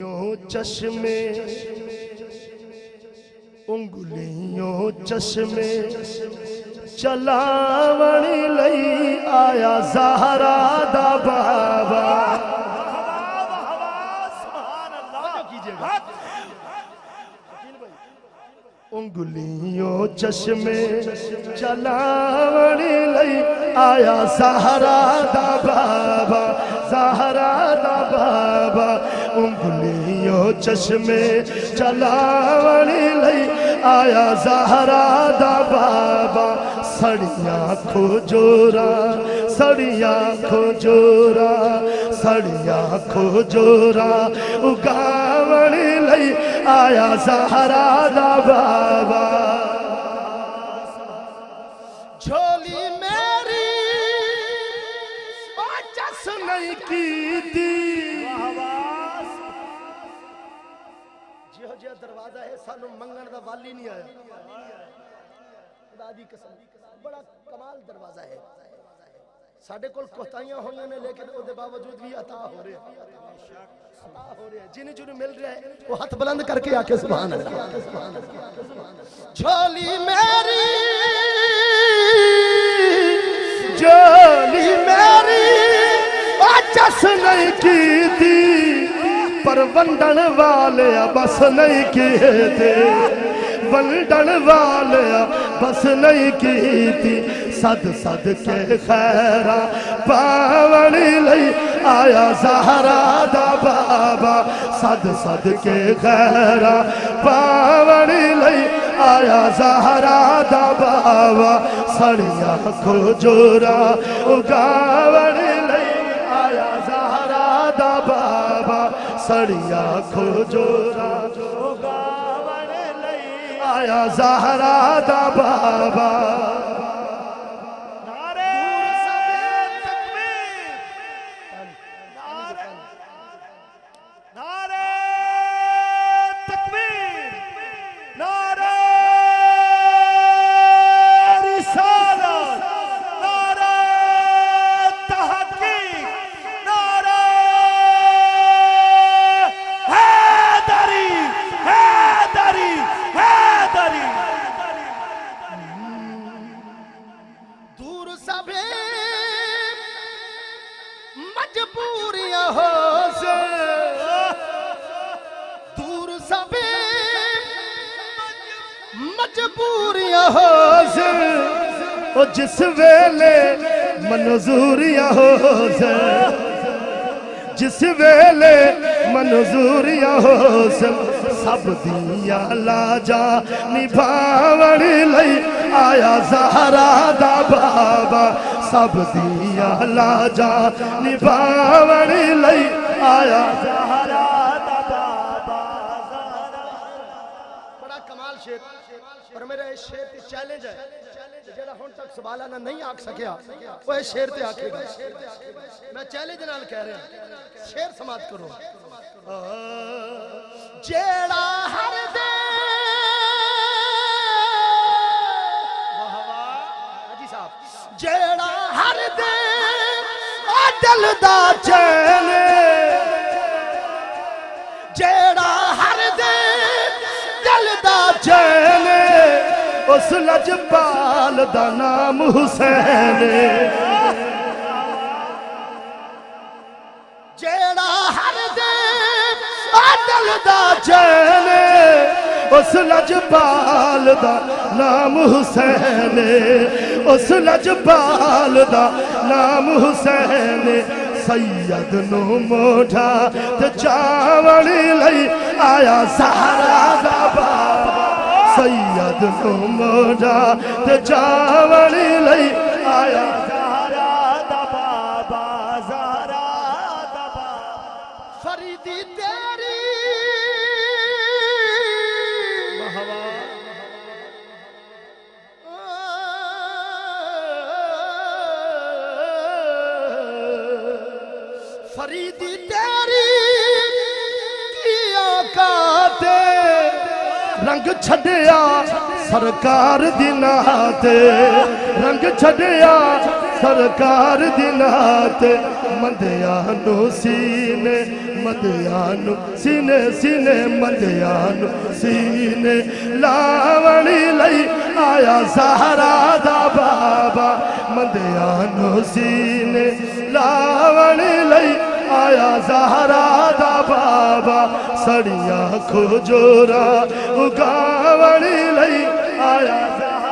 چشمے انگلیوں چشمے چلاون لئی آیا زہرا دا بابا انگلیوں چشمے چلاون لئی آیا زہرا دا بابا زہرا دا بابا انگلیوں چشمے چلاون لئی آیا زہرا دا بابا سڑیاں کھجورا سڑیاں کھجورا سڑیاں کھجورا اگاون لئی آیا زہرا دا بابا جھولی میری چس نہیں کی تھی جہو دروازہ ہے سانو منگن دا والی نہیں آیا خدا دی قسم بڑا کمال دروازہ ہے ساڑھے کل کوتائیاں ہوئے ہیں لیکن او دے باوجود بھی عطا ہو رہے ہیں جنہیں جنہیں مل رہے ہیں وہ ہاتھ بلند کر کے آکے سبحان اللہ جھولی میری جھولی میری چس نہیں کی تھی پر ونڈن والے بس نہیں کیے تھے ونڈن والے بس نہیں کی تھی صد صد کے خیرہ پاون لئی آیا زہرا دا بابا صد صد کے خیرہ پاون لئی آیا زہرا دا بابا سڑیاں کھجورا اگاون لئی آیا زہرا دا بابا سڑیاں کھجورا اگاون لئی آیا زہرا دا بابا مجبوریاں ہو سے جس ویلے منظوریاں ہو سے جس ویلے منظوریاں ہو سے سب دیا لاجا نبھاون لئی آیا زہرا دا بابا سب دیا لاجا نبھاون لئی آیا زہرا دا بابا بڑا کمال شیر اور میرا اس شیر تے چیلنج ہے جڑا ہن تک سوالانہ نہیں آکھ سکیا وہ اس شیر تے آکھے گا میں چیلنج نال کہہ رہا ہوں شیر سماعت کرو جیڑا ہر دے حاجی صاحب جیڑا ہر دے دل دا چین جیڑا ہر دے دل دا چین اس لجپال دا نام حسین جیڑا ہر دے دل دا چین اس لجپال دا نام حسین اس لجپال دا نام حسین سید نو موڑھا تے چاون لئی آیا زہرا دا بابا سید نو موڑھا تے چاون لئی آیا زہرا دا بابا زہرا دا بابا فریدی تیری فریدی تیری کی آقاتے رنگ چھڑیا سرکار دیناتے رنگ چھڑیا سرکار دیناتے مندیاں نو سینے مدیانو سینے سینے مدیانو سینے لاونی لئی آیا زہرا دا بابا مدیانو سینے لاونی لئی آیا زہرا دا بابا سڑیاں کھجورا اگاونی لئی آیا زہرا